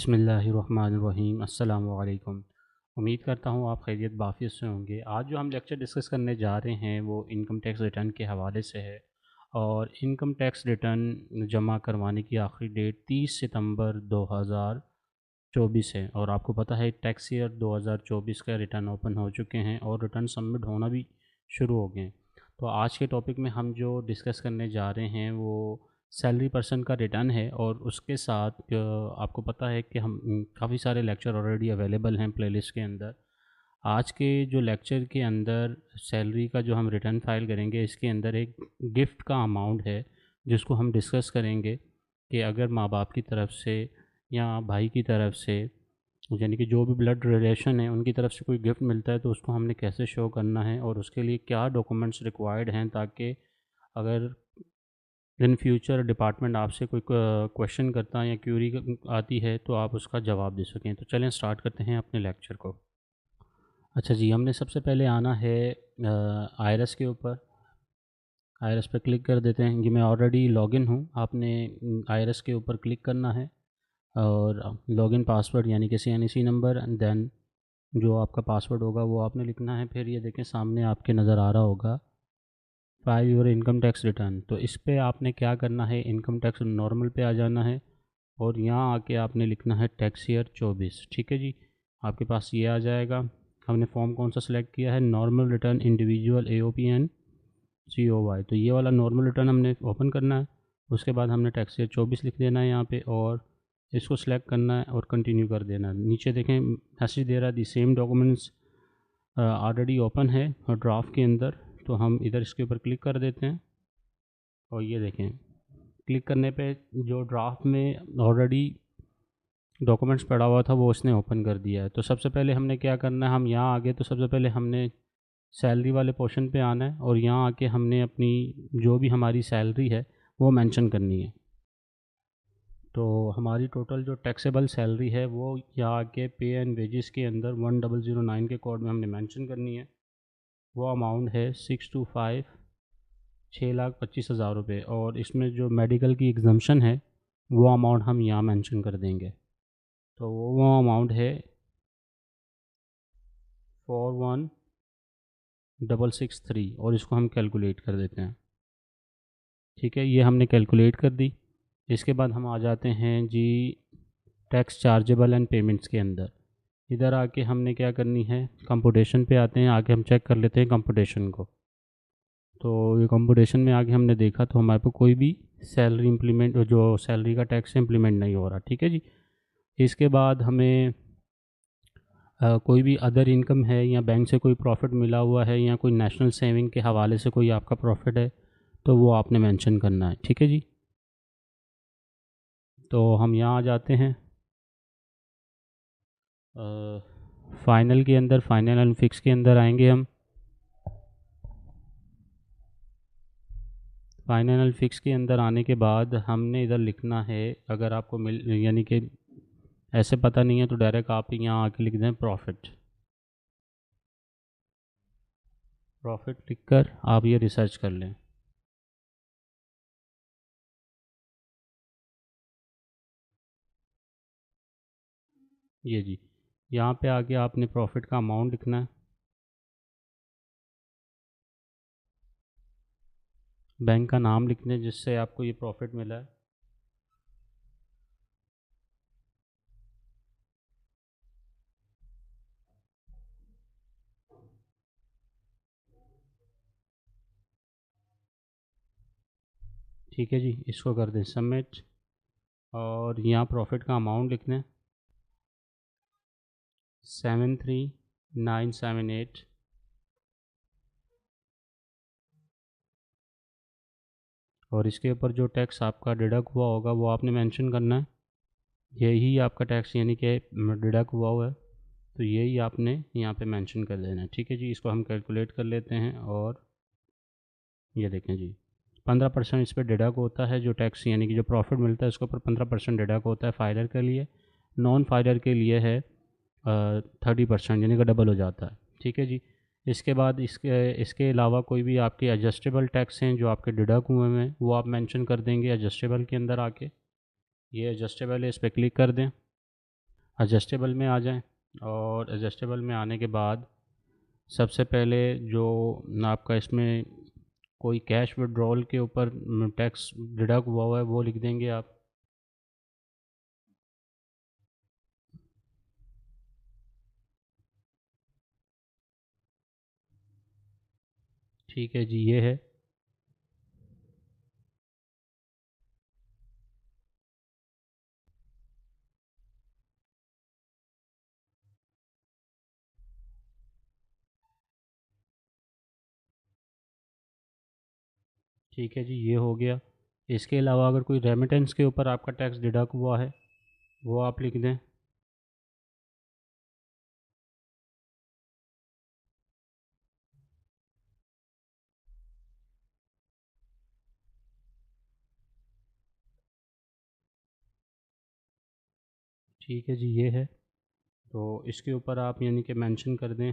बिस्मिल्लाहिर्रहमानिर्रहीम। अस्सलामु अलैकुम। उम्मीद करता हूँ आप खैरियत बाफ़ियत से होंगे। आज जो हम लेक्चर डिस्कस करने जा रहे हैं वो इनकम टैक्स रिटर्न के हवाले से है। और इनकम टैक्स रिटर्न जमा करवाने की आखिरी डेट 30 सितंबर 2024 है। और आपको पता है टैक्स ईयर 2024 का रिटर्न ओपन हो चुके हैं और रिटर्न सबमिट होना भी शुरू हो गए हैं। तो आज के टॉपिक में हम जो डिस्कस करने जा रहे हैं वो सैलरी पर्सन का रिटर्न है। और उसके साथ आपको पता है कि हम काफ़ी सारे लेक्चर ऑलरेडी अवेलेबल हैं प्लेलिस्ट के अंदर। आज के जो लेक्चर के अंदर सैलरी का जो हम रिटर्न फाइल करेंगे इसके अंदर एक गिफ्ट का अमाउंट है जिसको हम डिस्कस करेंगे कि अगर माँ बाप की तरफ से या भाई की तरफ से यानी कि जो भी ब्लड रिलेशन है उनकी तरफ से कोई गिफ्ट मिलता है तो उसको हमने कैसे शो करना है और उसके लिए क्या डॉक्यूमेंट्स रिक्वायर्ड हैं, ताकि अगर इन फ्यूचर डिपार्टमेंट आपसे कोई क्वेश्चन करता है या क्यूरी आती है तो आप उसका जवाब दे सकें। तो चलें स्टार्ट करते हैं अपने लेक्चर को। अच्छा जी, हमने सबसे पहले आना है आयरस के ऊपर। आयरस पे क्लिक कर देते हैं। ये मैं ऑलरेडी लॉगिन हूँ। आपने आयरस के ऊपर क्लिक करना है और लॉगिन पासवर्ड यानी कि CNC नंबर एंड देन जो आपका पासवर्ड होगा वो आपने लिखना है। फिर ये देखें सामने आपके नज़र आ रहा होगा file your income tax return. तो इस पर आपने क्या करना है, इनकम टैक्स नॉर्मल पे आ जाना है और यहाँ आके आपने लिखना है टैक्स ईयर 24। ठीक है जी, आपके पास ये आ जाएगा। हमने फॉर्म कौन सा सिलेक्ट किया है, normal return individual AOP and COY। तो ये वाला नॉर्मल रिटर्न हमने ओपन करना है। उसके बाद हमने टैक्स ईयर 24 लिख देना है यहाँ पे और इसको सिलेक्ट करना है और कंटिन्यू कर देना है। नीचे देखें मैसेज दे रहा है the same documents already open है और ड्राफ्ट के अंदर। तो हम इधर इसके ऊपर क्लिक कर देते हैं और ये देखें क्लिक करने पे जो ड्राफ्ट में ऑलरेडी डॉक्यूमेंट्स पड़ा हुआ था वो उसने ओपन कर दिया है। तो सबसे पहले हमने क्या करना है, हम यहाँ आगे तो सबसे पहले हमने सैलरी वाले पोर्शन पे आना है और यहाँ आके हमने अपनी जो भी हमारी सैलरी है वो मेंशन करनी है। तो हमारी टोटल जो टैक्सेबल सैलरी है वो यहाँ आके पे एंड वेजेस के अंदर 1009 के कोड में हमने मेंशन करनी है। वो अमाउंट है 625 6,25,000 रुपये। और इसमें जो मेडिकल की एग्जम्पशन है वो अमाउंट हम यहाँ मेंशन कर देंगे। तो वो अमाउंट है 41,663 और इसको हम कैलकुलेट कर देते हैं। ठीक है, ये हमने कैलकुलेट कर दी। इसके बाद हम आ जाते हैं जी टैक्स चार्जेबल एंड पेमेंट्स के अंदर। इधर आके हमने क्या करनी है, कंप्यूटेशन पे आते हैं। आगे हम चेक कर लेते हैं कंप्यूटेशन को। तो ये कंप्यूटेशन में आगे हमने देखा तो हमारे पर कोई भी सैलरी इम्प्लीमेंट जो सैलरी का टैक्स इम्प्लीमेंट नहीं हो रहा। ठीक है जी, इसके बाद हमें कोई भी अदर इनकम है या बैंक से कोई प्रॉफिट मिला हुआ है या कोई नेशनल सेविंग के हवाले से कोई आपका प्रॉफिट है तो वो आपने मेंशन करना है। ठीक है जी, तो हम यहाँ आ जाते हैं फाइनल के अंदर, फाइनल एंड फिक्स के अंदर आएंगे हम। फाइनल एंड फिक्स के अंदर आने के बाद हमने इधर लिखना है, अगर आपको मिल यानी कि ऐसे पता नहीं है तो डायरेक्ट आप यहाँ आके लिख दें प्रॉफिट। प्रॉफिट लिख कर आप ये रिसर्च कर लें। ये जी, यहाँ पे आके आपने प्रॉफिट का अमाउंट लिखना है, बैंक का नाम लिखना है जिससे आपको ये प्रॉफिट मिला है। ठीक है जी, इसको कर दें सबमिट और यहाँ प्रॉफिट का अमाउंट लिखना है 73978। और इसके ऊपर जो टैक्स आपका डिडक्ट हुआ होगा वो आपने मेंशन करना है। यही आपका टैक्स यानी कि डिडक्ट हुआ है तो यही आपने यहाँ पे मेंशन कर देना है। ठीक है जी, इसको हम कैलकुलेट कर लेते हैं और ये देखें जी 15% इस पर डिडक्ट होता है। जो टैक्स यानी कि जो प्रॉफिट मिलता है उसके ऊपर 15% डिडक्ट होता है फाइलर के लिए। नॉन फाइलर के लिए है 30% यानी कि डबल हो जाता है। ठीक है जी, इसके बाद इसके अलावा कोई भी आपके एडजस्टेबल टैक्स हैं जो आपके डिडक्ट हुए हैं वो आप मेंशन कर देंगे एडजस्टेबल के अंदर आके। ये एडजस्टेबल है, इस पर क्लिक कर दें एडजस्टेबल में आ जाएं, और एडजस्टेबल में आने के बाद सबसे पहले जो आपका इसमें कोई कैश विड्रॉल के ऊपर टैक्स डिडक्ट हुआ है वो लिख देंगे आप। ठीक है जी, ये है। ठीक है जी, ये हो गया। इसके अलावा अगर कोई रेमिटेंस के ऊपर आपका टैक्स डिडक्ट हुआ है वो आप लिख दें। ठीक है जी, ये है। तो इसके ऊपर आप यानी कि मेंशन कर दें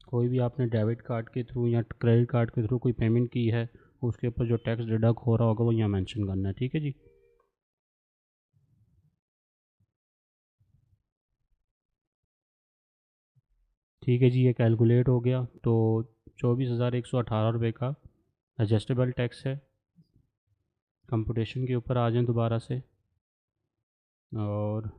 कोई भी आपने डेबिट कार्ड के थ्रू या क्रेडिट कार्ड के थ्रू कोई पेमेंट की है, उसके ऊपर जो टैक्स डिडक्ट हो रहा होगा वो यहाँ मेंशन करना है। ठीक है जी। ठीक है जी, ये कैलकुलेट हो गया। तो 24,118 रुपये का एडजस्टेबल टैक्स है। कंप्यूटेशन के ऊपर आ जाएं दोबारा से, और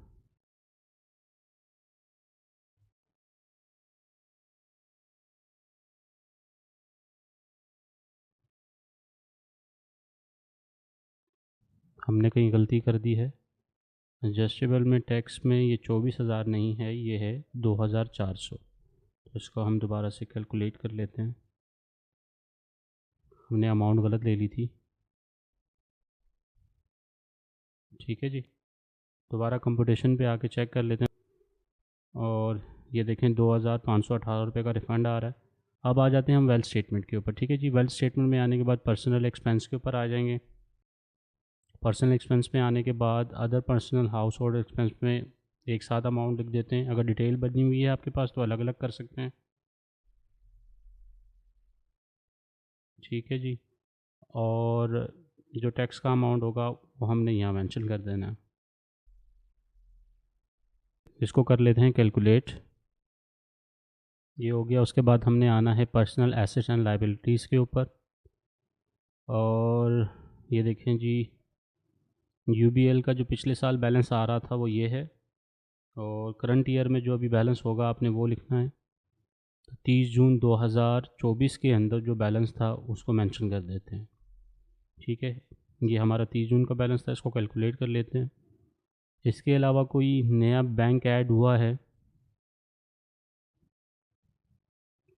हमने कहीं गलती कर दी है। एडजस्टेबल में टैक्स में ये 24,000 नहीं है, ये है 2,400। तो इसको हम दोबारा से कैलकुलेट कर लेते हैं। हमने अमाउंट गलत ले ली थी। ठीक है जी, दोबारा कंप्यूटेशन पे आके चेक कर लेते हैं, और ये देखें 2,518 रुपये का रिफ़ंड आ रहा है। अब आ जाते हैं हम वेल्थ स्टेटमेंट के ऊपर। ठीक है जी, वेल्थ स्टेटमेंट में आने के बाद पर्सनल एक्सपेंस के ऊपर आ जाएंगे। पर्सनल एक्सपेंस में आने के बाद other personal house hold expense में एक साथ अमाउंट लिख देते हैं। अगर डिटेल बनी हुई है आपके पास तो अलग अलग कर सकते हैं। ठीक है जी, और जो टैक्स का अमाउंट होगा वो हमने यहाँ मेंशन कर देना है। इसको कर लेते हैं कैलकुलेट। ये हो गया। उसके बाद हमने आना है पर्सनल एसेट्स एंड लाइबिलिटीज़ के ऊपर, और ये देखें जी, यूबीएल का जो पिछले साल बैलेंस आ रहा था वो ये है, और करंट ईयर में जो अभी बैलेंस होगा आपने वो लिखना है। तो 30 जून 2024 के अंदर जो बैलेंस था उसको मेंशन कर देते हैं। ठीक है, ये हमारा 30 जून का बैलेंस था, इसको कैलकुलेट कर लेते हैं। इसके अलावा कोई नया बैंक ऐड हुआ है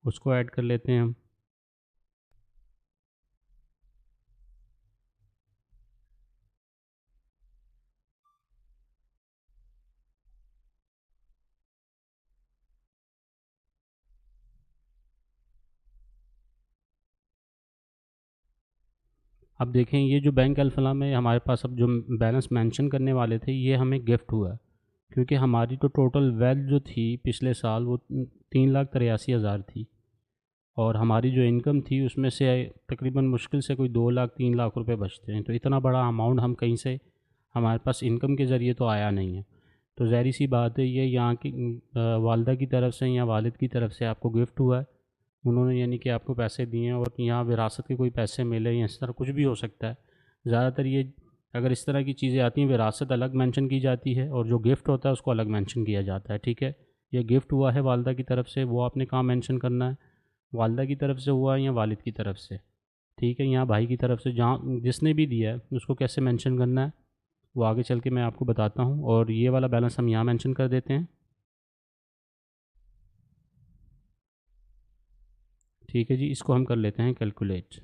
उसको ऐड कर लेते हैं हम। अब देखें, ये जो बैंक अल्फला में हमारे पास अब जो बैलेंस मेंशन करने वाले थे ये हमें गिफ्ट हुआ है, क्योंकि हमारी तो टोटल वेल्थ जो थी पिछले साल वो 3,83,000 थी, और हमारी जो इनकम थी उसमें से तकरीबन मुश्किल से कोई 2 लाख 3 लाख रुपए बचते हैं। तो इतना बड़ा अमाउंट हम कहीं से हमारे पास इनकम के ज़रिए तो आया नहीं है। तो ज़ाहिर सी बात है ये यहाँ की वालदा की तरफ से या वालिद की तरफ से आपको गिफ्ट हुआ है। उन्होंने यानी कि आपको पैसे दिए हैं, और यहाँ विरासत के कोई पैसे मिले या इस तरह कुछ भी हो सकता है। ज़्यादातर ये अगर इस तरह की चीज़ें आती हैं, विरासत अलग मेंशन की जाती है और जो गिफ्ट होता है उसको अलग मेंशन किया जाता है। ठीक है, ये गिफ्ट हुआ है वालदा की तरफ से, वो आपने कहाँ मेंशन करना है, वालदा की तरफ से हुआ है या वालिद की तरफ से। ठीक है, यहाँ भाई की तरफ से जहाँ जिसने भी दिया है उसको कैसे मेंशन करना है वो आगे चल के मैं आपको बताता हूँ। और ये वाला बैलेंस हम यहाँ मेंशन कर देते हैं। ठीक है जी, इसको हम कर लेते हैं कैलकुलेट,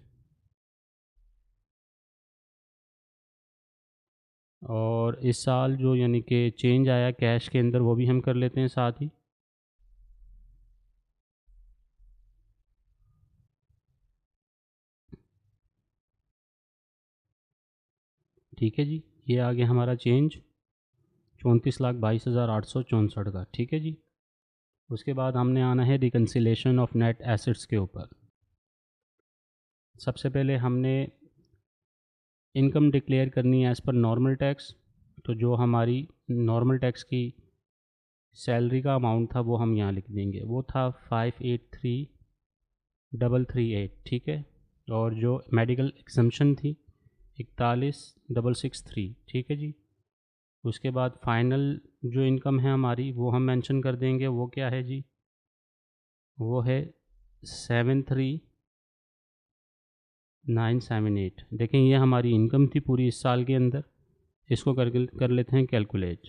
और इस साल जो यानी कि चेंज आया कैश के अंदर वो भी हम कर लेते हैं साथ ही। ठीक है जी, ये आ गया हमारा चेंज 34,22,864 का। ठीक है जी, उसके बाद हमने आना है रिकन्सिलेशन ऑफ नेट एसेट्स के ऊपर। सबसे पहले हमने इनकम डिक्लेयर करनी है एज़ पर नॉर्मल टैक्स। तो जो हमारी नॉर्मल टैक्स की सैलरी का अमाउंट था वो हम यहाँ लिख देंगे, वो था 583,338, ठीक है। और जो मेडिकल एग्जम्पशन थी 41,663, ठीक है जी। उसके बाद फाइनल जो इनकम है हमारी वो हम मेंशन कर देंगे, वो क्या है जी, वो है 73,978। देखें ये हमारी इनकम थी पूरी इस साल के अंदर। इसको कर लेते हैं कैलकुलेट।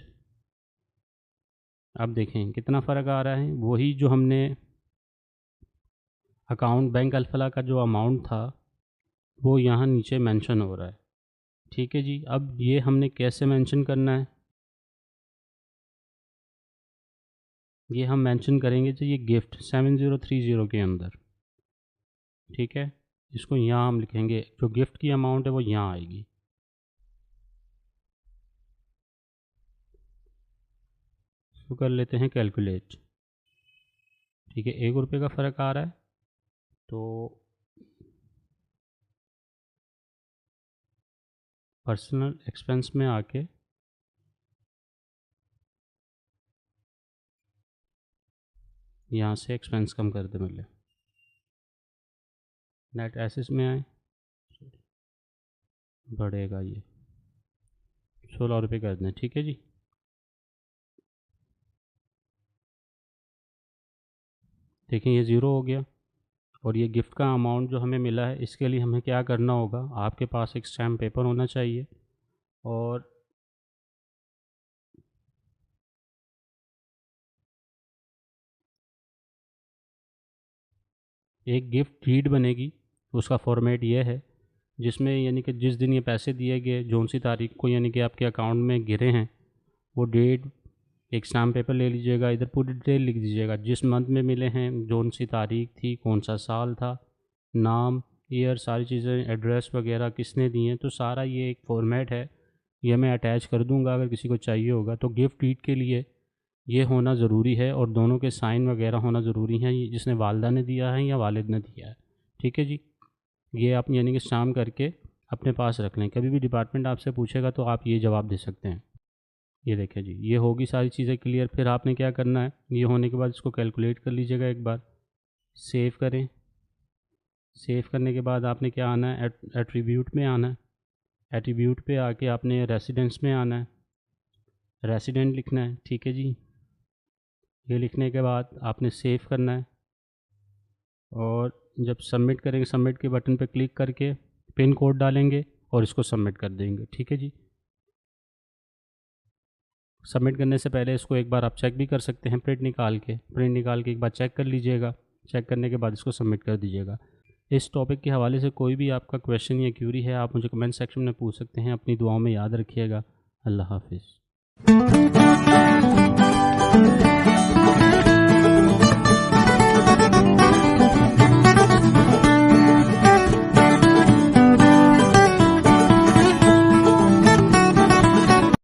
अब देखें कितना फ़र्क आ रहा है, वही जो हमने अकाउंट बैंक अल्फला का जो अमाउंट था वो यहाँ नीचे मेंशन हो रहा है, ठीक है जी। अब ये हमने कैसे मेंशन करना है, ये हम मेंशन करेंगे जी ये गिफ्ट 7030 के अंदर, ठीक है। इसको यहाँ हम लिखेंगे, जो गिफ्ट की अमाउंट है वो यहाँ आएगी। इसको कर लेते हैं कैलकुलेट, ठीक है। ₹1 का फ़र्क आ रहा है, तो पर्सनल एक्सपेंस में आके यहाँ से एक्सपेंस कम कर दे, मिले नेट एसेस में आए, बढ़ेगा ये ₹16 कर दें, ठीक है जी। देखें ये ज़ीरो हो गया। और ये गिफ्ट का अमाउंट जो हमें मिला है इसके लिए हमें क्या करना होगा, आपके पास एक स्टैम्प पेपर होना चाहिए और एक गिफ्ट डीड बनेगी। उसका फॉर्मेट ये है जिसमें यानी कि जिस दिन ये पैसे दिए गए, जौन सी तारीख को यानी कि आपके अकाउंट में गिरे हैं, वो डेट एक स्टैम्प पेपर ले लीजिएगा, इधर पूरी डिटेल लिख दीजिएगा, जिस मंथ में मिले हैं, जौन सी तारीख थी, कौन सा साल था, नाम, ईयर, सारी चीज़ें, एड्रेस वगैरह किसने दिए, तो सारा ये एक फॉर्मेट है। ये मैं अटैच कर दूंगा अगर किसी को चाहिए होगा। तो गिफ्ट डीड के लिए ये होना ज़रूरी है और दोनों के साइन वगैरह होना ज़रूरी है, जिसने वालदा ने दिया है या वालिद ने दिया है, ठीक है जी। ये आप यानी कि शाम करके अपने पास रख लें, कभी भी डिपार्टमेंट आपसे पूछेगा तो आप ये जवाब दे सकते हैं। ये देखें जी, ये होगी सारी चीज़ें क्लियर। फिर आपने क्या करना है, ये होने के बाद इसको कैलकुलेट कर लीजिएगा एक बार, सेव करें। सेव करने के बाद आपने क्या आना है, एट्रीब्यूट में आना है। एट्रीब्यूट पे आके आपने रेसिडेंस में आना है, रेसिडेंट लिखना है, ठीक है जी। ये लिखने के बाद आपने सेव करना है और जब सबमिट करेंगे, सबमिट के बटन पे क्लिक करके पिन कोड डालेंगे और इसको सबमिट कर देंगे, ठीक है जी। सबमिट करने से पहले इसको एक बार आप चेक भी कर सकते हैं, प्रिंट निकाल के एक बार चेक कर लीजिएगा। चेक करने के बाद इसको सबमिट कर दीजिएगा। इस टॉपिक के हवाले से कोई भी आपका क्वेश्चन या क्यूरी है, आप मुझे कमेंट सेक्शन में पूछ सकते हैं। अपनी दुआओं में याद रखिएगा। अल्लाह हाफिज़।